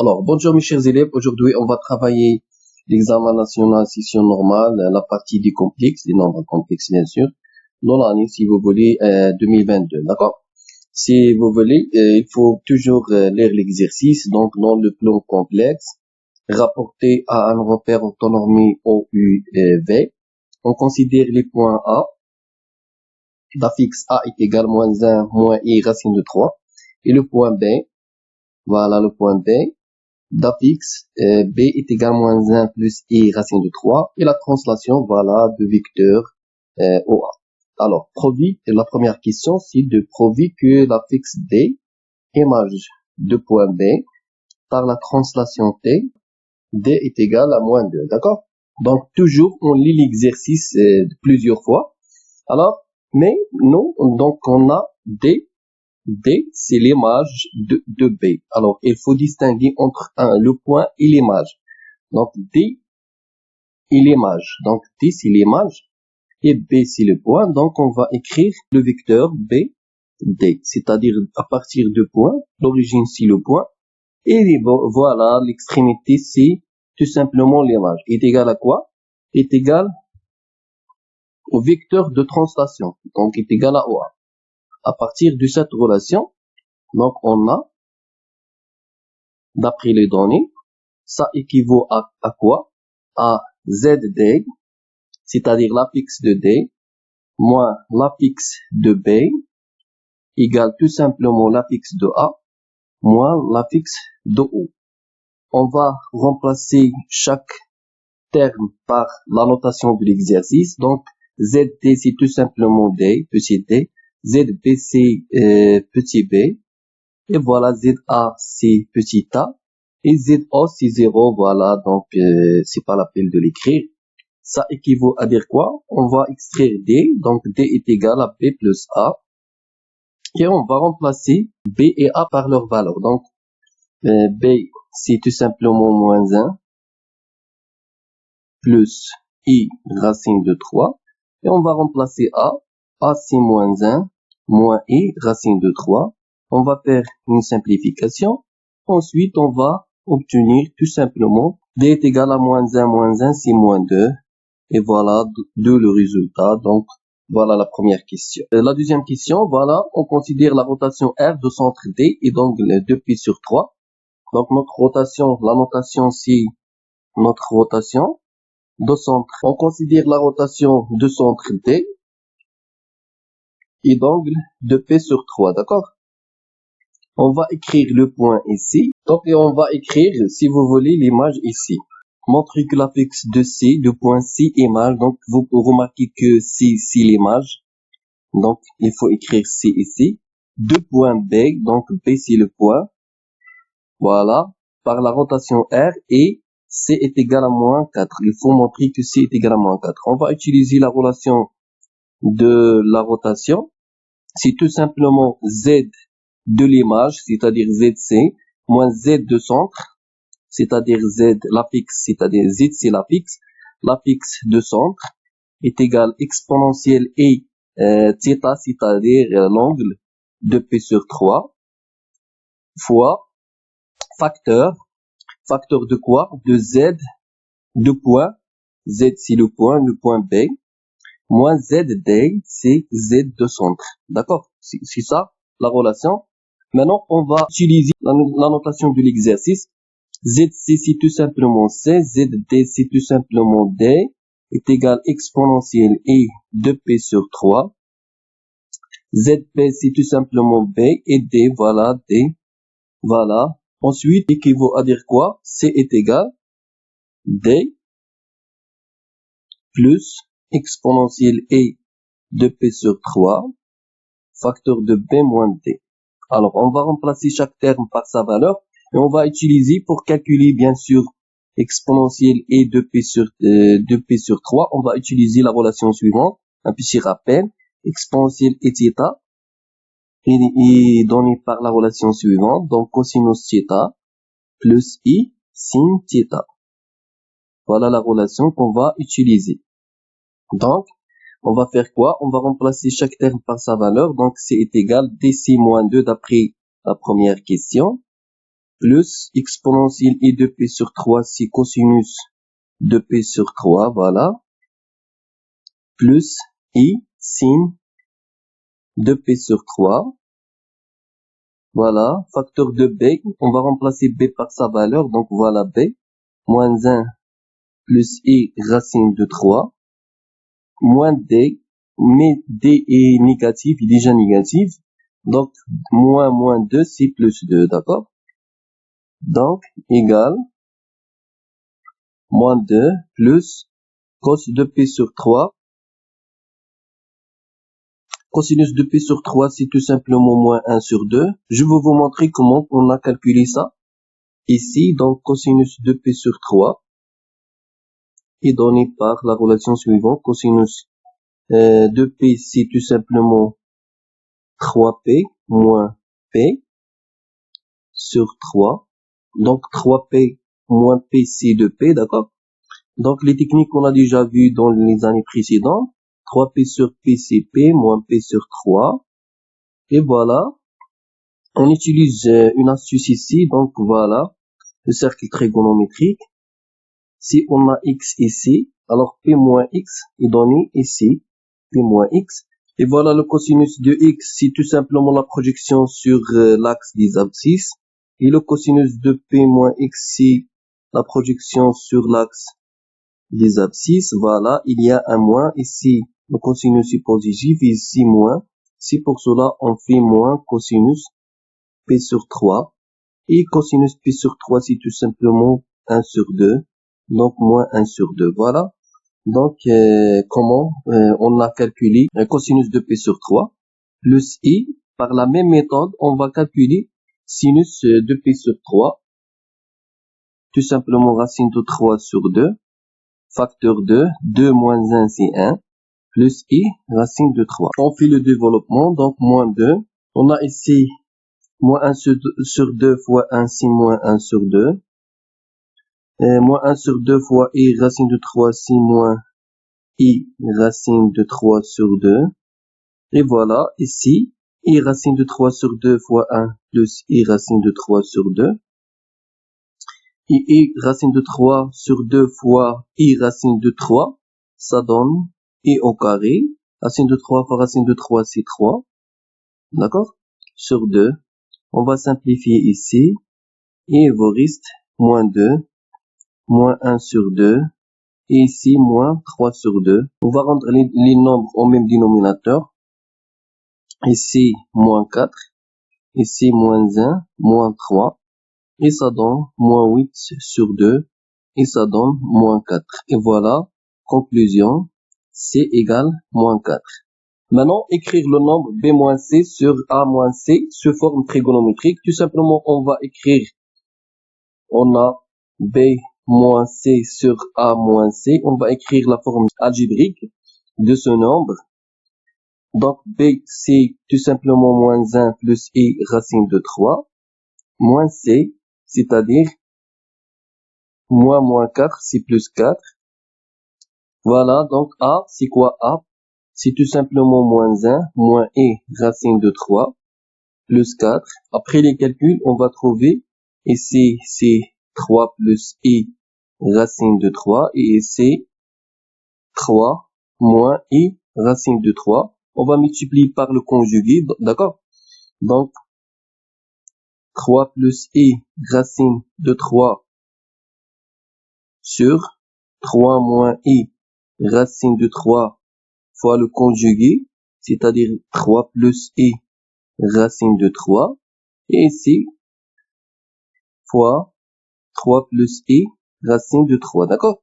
Alors, bonjour mes chers élèves. Aujourd'hui, on va travailler l'examen national session normale, la partie du complexe, des nombres complexes bien sûr, dans l'année, si vous voulez, 2022. D'accord? Si vous voulez, il faut toujours lire l'exercice. Donc, dans le plan complexe, rapporté à un repère orthonormé OUV, on considère les points A. L'affixe A est égal à moins 1, moins I racine de 3. Et le point B, voilà le point B. D'affixe B est égal à moins 1 plus I racine de 3. Et la translation, voilà, de vecteur OA. Alors, prouver, la première question, c'est de prouver que l'affixe D émerge de point B par la translation T. D est égal à moins 2, d'accord? Donc, toujours, on lit l'exercice plusieurs fois. Alors, mais nous, donc, on a D. D, c'est l'image de B. Alors, il faut distinguer entre le point et l'image. Donc, D et l'image. Donc, D, c'est l'image et B, c'est le point. Donc, on va écrire le vecteur B, D. C'est-à-dire, à partir de point, l'origine, c'est le point. Et voilà, l'extrémité, c'est tout simplement l'image. Est égal à quoi? Est égal au vecteur de translation. Donc, est égal à OA. À partir de cette relation, donc, on a, d'après les données, ça équivaut à quoi? À ZD, c'est-à-dire l'affixe de D, moins l'affixe de B, égale tout simplement l'affixe de A, moins l'affixe de O. On va remplacer chaque terme par la notation de l'exercice. Donc, ZD, c'est tout simplement D, petit d. ZB, c'est petit b. Et voilà, ZA, c'est petit a. Et ZO, c'est 0, voilà, donc c'est pas la peine de l'écrire. Ça équivaut à dire quoi? On va extraire D, donc D est égal à B plus A. Et on va remplacer B et A par leur valeur. Donc, B, c'est tout simplement moins 1, plus I racine de 3. Et on va remplacer A. A, c'est moins 1, moins I racine de 3. On va faire une simplification. Ensuite, on va obtenir tout simplement D est égal à moins 1, c'est moins 2. Et voilà le résultat. Donc, voilà la première question. La deuxième question, voilà, on considère la rotation F de centre D et d'angle 2π sur 3. Donc, notre rotation, la notation, c'est notre rotation de centre. On considère la rotation de centre D et d'angle 2π sur 3, d'accord? On va écrire le point ici. Donc, et on va écrire, si vous voulez, l'image ici. Montrez que l'affixe de C, le point C image. Donc, vous remarquez que C, c'est l'image. Donc, il faut écrire C ici. Deux points B, donc B, c'est le point. Voilà. Par la rotation R et C est égal à moins 4. Il faut montrer que C est égal à moins 4. On va utiliser la relation de la rotation. C'est tout simplement Z de l'image, c'est-à-dire ZC, moins Z de centre, c'est-à-dire Z, l'affixe, c'est-à-dire Z, c'est l'affixe de centre, est égal exponentielle et θ, c'est-à-dire l'angle de P sur 3, fois facteur de quoi? De Z, de point, Z c'est le point B, moins ZD, c'est Z de centre. D'accord? C'est ça, la relation. Maintenant, on va utiliser la notation de l'exercice. ZC, c'est tout simplement C. ZD, c'est tout simplement D. Est égal exponentielle et 2P sur 3. ZP, c'est tout simplement B. Et D, voilà, D. Voilà. Ensuite, équivaut à dire quoi? C est égal D plus exponentielle et 2P sur 3. Facteur de B moins D. Alors, on va remplacer chaque terme par sa valeur et on va utiliser pour calculer, bien sûr, exponentielle et 2p sur 3. On va utiliser la relation suivante, un petit rappel. Exponentielle et θ est donné par la relation suivante. Donc, cosinus θ plus I sin θ. Voilà la relation qu'on va utiliser. Donc, on va faire quoi? On va remplacer chaque terme par sa valeur. Donc, C est égal dc moins 2 d'après la première question, plus exponentielle i de p sur 3, c'est cosinus de p sur 3, voilà, plus i sin de p sur 3, voilà, facteur de b, on va remplacer b par sa valeur, donc voilà b, moins 1 plus i racine de 3, moins d, mais d est négatif, il est déjà négatif, donc moins 2, c'est plus 2, d'accord? Donc, égal, moins 2 plus cos de p sur 3. Cosinus de p sur 3, c'est tout simplement moins 1 sur 2. Je vais vous montrer comment on a calculé ça. Ici, donc, cosinus de p sur 3 est donné par la relation suivante. Cosinus de p, c'est tout simplement 3p moins p sur 3. Donc, 3p moins p, c'est 2p, d'accord? Donc, les techniques qu'on a déjà vues dans les années précédentes. 3p sur p, c'est p moins p sur 3. Et voilà. On utilise une astuce ici. Donc, voilà. Le cercle trigonométrique. Si on a x ici, alors p moins x est donné ici. P moins x. Et voilà le cosinus de x, c'est tout simplement la projection sur l'axe des abscisses. Et le cosinus de p moins x, c'est la projection sur l'axe des abscisses. Voilà, il y a un moins. Ici, le cosinus est positif. Ici, moins. C'est pour cela on fait moins cosinus p sur 3. Et cosinus p sur 3, c'est tout simplement 1 sur 2. Donc, moins 1 sur 2. Voilà. Donc, comment on a calculé un cosinus de p sur 3 plus i. Par la même méthode, on va calculer sinus de p sur 3. Tout simplement racine de 3 sur 2. Facteur 2. 2 moins 1, c'est 1. Plus i, racine de 3. On fait le développement. Donc, moins 2. On a ici moins 1 sur 2 fois 1, c'est moins 1 sur 2. Moins 1 sur 2 fois i racine de 3, c'est moins i racine de 3 sur 2. Et voilà, ici, i racine de 3 sur 2 fois 1 plus i racine de 3 sur 2. Et i racine de 3 sur 2 fois i racine de 3, ça donne i au carré. Racine de 3 fois racine de 3, c'est 3. D'accord? Sur 2. On va simplifier ici. Et il vous reste moins 2, moins 1 sur 2. Et ici, moins 3 sur 2. On va rendre les nombres au même dénominateur. Ici, moins 4. Ici, moins 1, moins 3. Et ça donne moins 8 sur 2. Et ça donne moins 4. Et voilà, conclusion, c égale moins 4. Maintenant, écrire le nombre b moins c sur a moins c sous forme trigonométrique. Tout simplement, on va écrire, on a b moins c sur a moins c. On va écrire la forme algébrique de ce nombre. Donc, b, c'est tout simplement moins 1 plus i racine de 3. Moins c, c'est-à-dire moins 4, c'est plus 4. Voilà, donc a, c'est quoi a? C'est tout simplement moins 1, moins i racine de 3, plus 4. Après les calculs, on va trouver ici, c'est 3 plus i racine de 3. Et ici, 3 moins i racine de 3. On va multiplier par le conjugué, d'accord? Donc, 3 plus i racine de 3 sur 3 moins i racine de 3 fois le conjugué, c'est-à-dire 3 plus i racine de 3. Et ici, fois 3 plus i racine de 3, d'accord?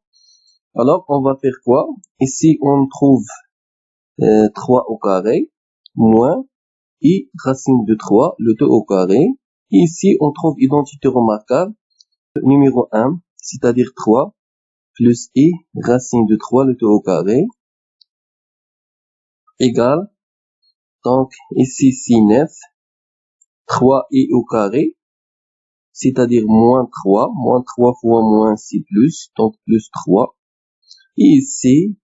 Alors, on va faire quoi? Ici, on trouve 3 au carré, moins i racine de 3, le tout au carré. Et ici, on trouve identité remarquable, numéro 1, c'est-à-dire 3, plus i racine de 3, le tout au carré, égale, donc ici, c'est 9, 3i au carré, c'est-à-dire moins 3 fois moins, c'est plus, donc plus 3. Et ici,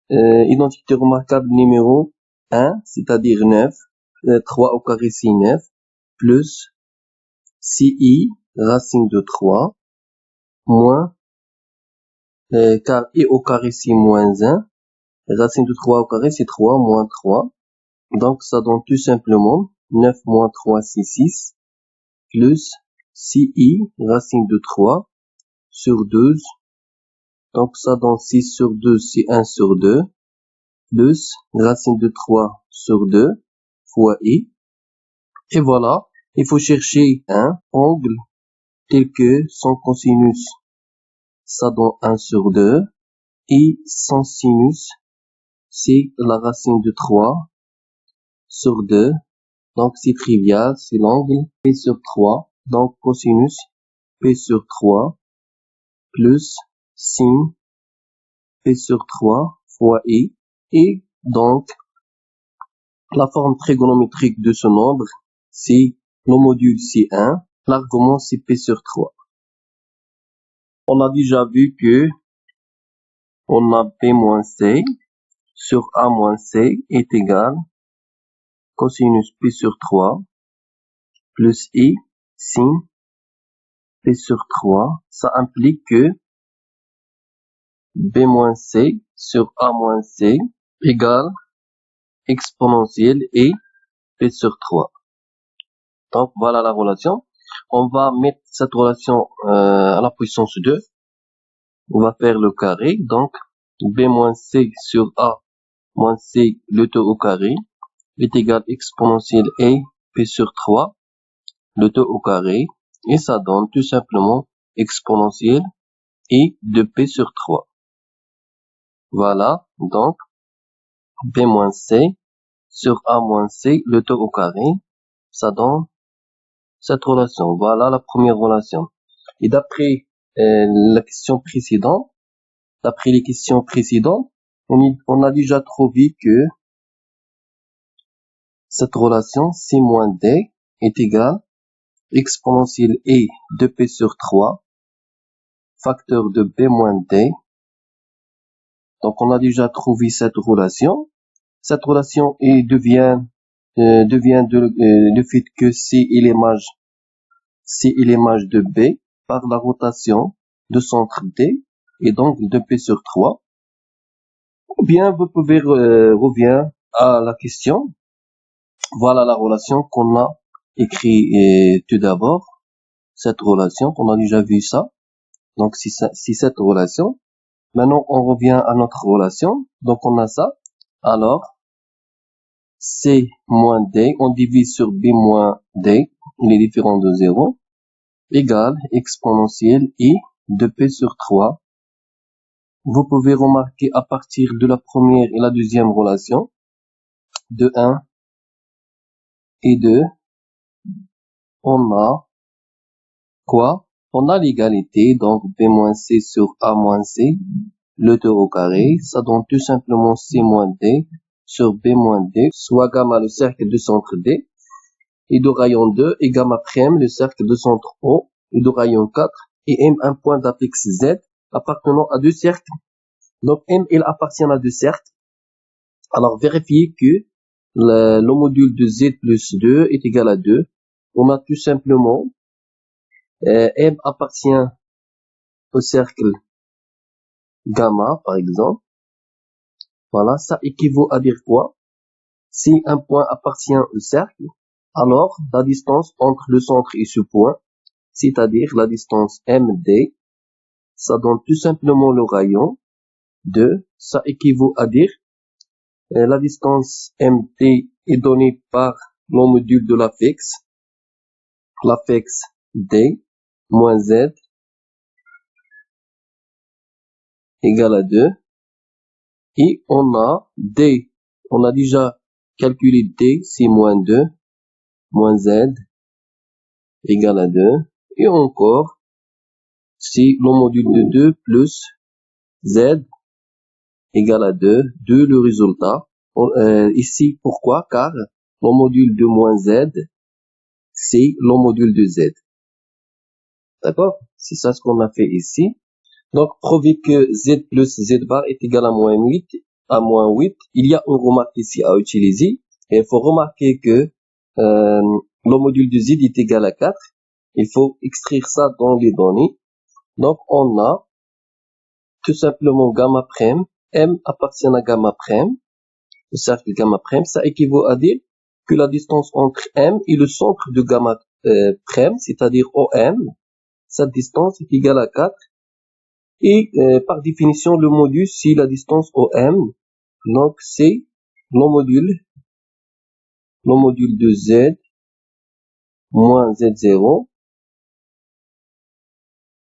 identité remarquable numéro 1, c'est-à-dire 9, 3 au carré, c'est 9, plus CI racine de 3 moins, car I au carré c'est moins 1. Racine de 3 au carré c'est 3 moins 3. Donc ça donne tout simplement 9 moins 3 c'est 6 plus CI racine de 3 sur 12. Donc ça donne 6 sur 2 c'est 1 sur 2 plus racine de 3 sur 2 fois I. Et voilà, il faut chercher un angle tel que son cosinus, ça donne 1 sur 2, et son sinus, c'est la racine de 3 sur 2, donc c'est trivial, c'est l'angle P sur 3, donc cosinus P sur 3, plus sin P sur 3 fois I, et donc la forme trigonométrique de ce nombre, c'est le module C1, l'argument c'est P sur 3. On a déjà vu que on a P moins C sur A moins C est égal cosinus P sur 3 plus I sin P sur 3. Ça implique que B moins C sur A moins C égale exponentielle et P sur 3. Donc voilà la relation. On va mettre cette relation à la puissance 2. On va faire le carré. Donc B moins C sur A moins C le tout au carré est égal exponentielle et P sur 3 le tout au carré. Et ça donne tout simplement exponentielle et de P sur 3. Voilà. Donc B moins C sur A moins C le tout au carré. Ça donne cette relation. Voilà la première relation. Et d'après la question précédente, d'après les questions précédentes, on a déjà trouvé que cette relation C moins D est égale exponentielle E de P sur 3 facteur de B moins D. Donc on a déjà trouvé cette relation. Cette relation devient le fait que C est l'image de B par la rotation de centre D et donc de P sur 3. Ou bien vous pouvez revenir à la question. Voilà la relation qu'on a écrit tout d'abord. Cette relation, on a déjà vu ça. Donc si cette relation. Maintenant on revient à notre relation. Donc on a ça. Alors C moins D, on divise sur B moins D, il est différent de 0, égale exponentielle I de P sur 3. Vous pouvez remarquer à partir de la première et la deuxième relation, de 1 et 2, on a quoi? On a l'égalité, donc B moins C sur A moins C, le tout au carré, ça donne tout simplement C moins D sur B moins D, soit gamma le cercle de centre D, et de rayon 2, et gamma prime le cercle de centre O, et de rayon 4, et M un point d'apex Z appartenant à deux cercles. Donc M, il appartient à deux cercles. Alors vérifiez que le module de Z plus 2 est égal à 2. On a tout simplement M appartient au cercle gamma, par exemple. Voilà, ça équivaut à dire quoi? Si un point appartient au cercle, alors la distance entre le centre et ce point, c'est-à-dire la distance MD, ça donne tout simplement le rayon de, ça équivaut à dire la distance MD est donnée par le module de l'apex D moins Z égale à 2. Et on a D, on a déjà calculé D, c'est moins 2, moins Z égale à 2. Et encore, c'est le module de 2 plus Z égale à 2, le résultat. Ici, pourquoi? Car le module de moins Z, c'est le module de Z. D'accord? C'est ça ce qu'on a fait ici. Donc, prouver que Z plus Z bar est égal à moins 8, il y a une remarque ici à utiliser. Et il faut remarquer que le module de Z est égal à 4. Il faut extraire ça dans les données. Donc, on a tout simplement gamma prime. M appartient à gamma prime. Le cercle gamma prime, ça équivaut à dire que la distance entre M et le centre de gamma prime, c'est-à-dire OM, cette distance est égale à 4. Et par définition, le module, c'est la distance OM. Donc, c'est le module de Z moins Z0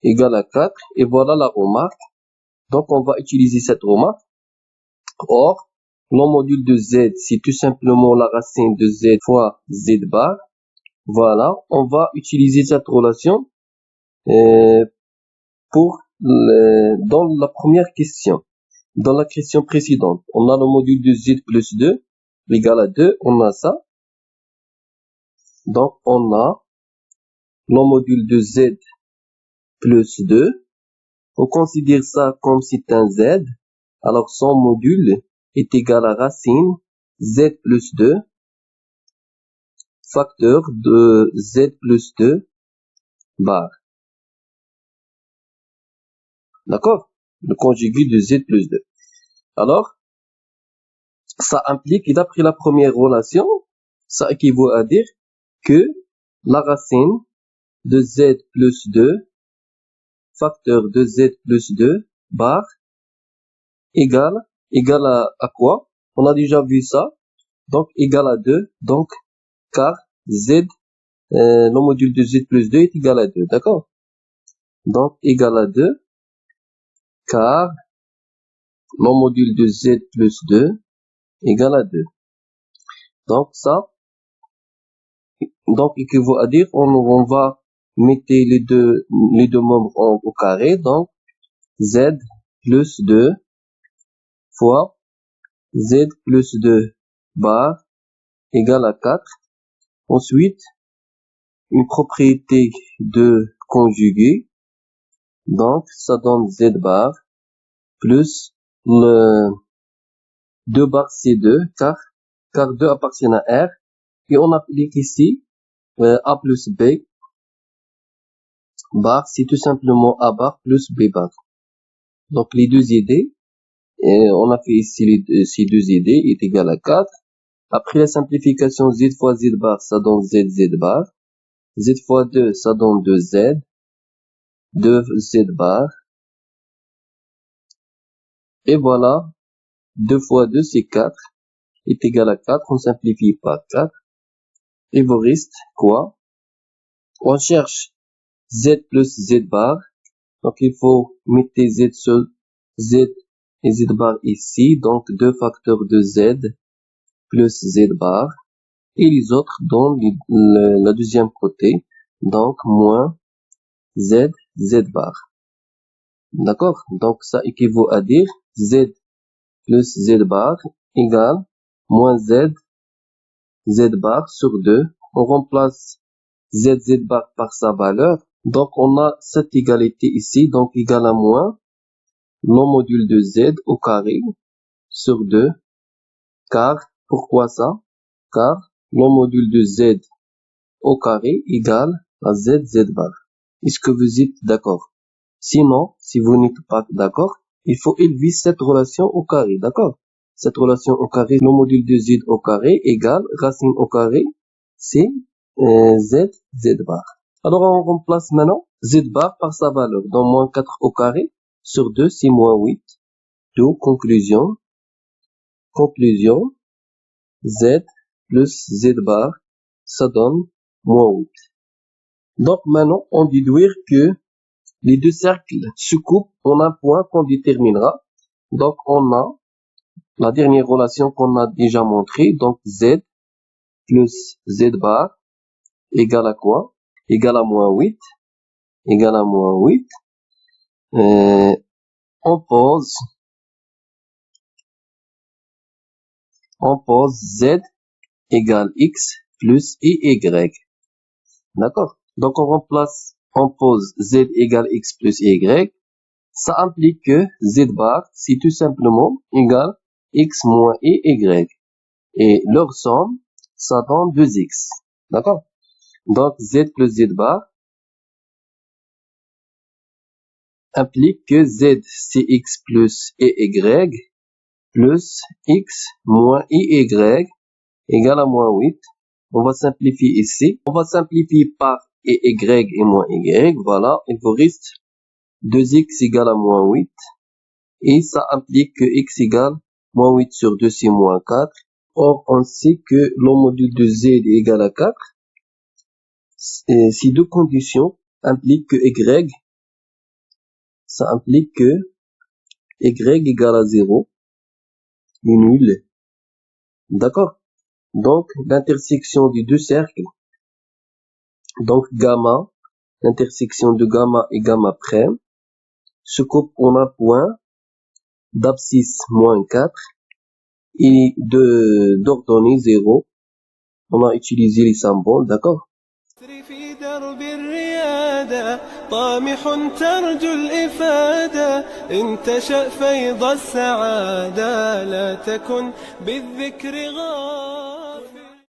égale à 4. Et voilà la remarque. Donc, on va utiliser cette remarque. Or, le module de Z, c'est tout simplement la racine de Z fois Z bar. Voilà, on va utiliser cette relation dans la première question. Dans la question précédente, on a le module de Z plus 2 égale à 2. On a ça. Donc, on a le module de Z plus 2. On considère ça comme c'est un Z. Alors, son module est égal à racine Z plus 2 facteur de Z plus 2 bar. D'accord? Le conjugué de Z plus 2. Alors, ça implique, et d'après la première relation, ça équivaut à dire que la racine de Z plus 2 facteur de Z plus 2 bar égale à quoi? On a déjà vu ça. Donc, égale à 2. Donc, car Z, le module de Z plus 2 est égal à 2. D'accord? Donc, égal à 2. Car le module de Z plus 2 égale à 2. Donc, ça, donc, équivaut à dire, on va mettre les deux membres au carré. Donc, Z plus 2 fois Z plus 2 bar égale à 4. Ensuite, une propriété de conjugué. Donc, ça donne Z bar plus le 2 bar C2 car 2 appartient à R. Et on applique ici A plus B bar, c'est tout simplement A bar plus B bar. Donc, les deux idées, on a fait ici ces deux idées est égal à 4. Après la simplification, Z fois Z bar, ça donne Z bar. Z fois 2, ça donne 2Z. 2Z bar. Et voilà, 2 fois 2, c'est 4. Est égal à 4. On simplifie par 4. Il vous reste quoi? On cherche Z plus Z bar. Donc, il faut mettre Z sur Z et Z bar ici. Donc, 2 facteurs de Z plus Z bar. Et les autres dans la deuxième côté. Donc, moins Z bar. D'accord? Donc, ça équivaut à dire Z plus Z bar égale moins Z bar sur 2. On remplace Z bar par sa valeur. Donc, on a cette égalité ici. Donc, égale à moins le module de Z au carré sur 2. Car, pourquoi ça? Car le module de Z au carré égale à Z bar. Est-ce que vous êtes d'accord? Sinon, si vous n'êtes pas d'accord, il faut élever cette relation au carré, d'accord? Cette relation au carré, le module de Z au carré égale racine au carré, c'est Z bar. Alors, on remplace maintenant Z bar par sa valeur. Donc, moins 4 au carré sur 2, c'est moins 8. Donc, conclusion, Z plus Z bar, ça donne moins 8. Donc, maintenant, on déduire que les deux cercles se coupent en un point qu'on déterminera. Donc, on a la dernière relation qu'on a déjà montrée. Donc, Z plus Z bar égale à quoi? Égale à moins 8. Égale à moins 8. On pose Z égale X plus Y. D'accord? Donc, on pose Z égale X plus Y. Ça implique que Z bar, c'est tout simplement égal X moins Y. Et leur somme, ça donne 2X. D'accord? Donc, Z plus Z bar implique que Z, c'est X plus EY plus X moins IY égale à moins 8. On va simplifier ici. On va simplifier par EY et moins Y. Voilà, il vous reste 2X égale à moins 8. Et ça implique que X égale moins 8 sur 2, c'est moins 4. Or, on sait que le module de Z est égal à 4. Et ces deux conditions impliquent que Y, ça implique que Y égale à 0 est nul. D'accord? Donc, l'intersection des deux cercles, donc gamma, l'intersection de gamma et gamma prime, se coupe en un point d'abscisse moins 4 et d'ordonnée 0. On a utilisé les symboles, d'accord? في درب الريادة طامح ترجو الإفادة إن تشأ فيض السعادة لا تكن بالذكر غادة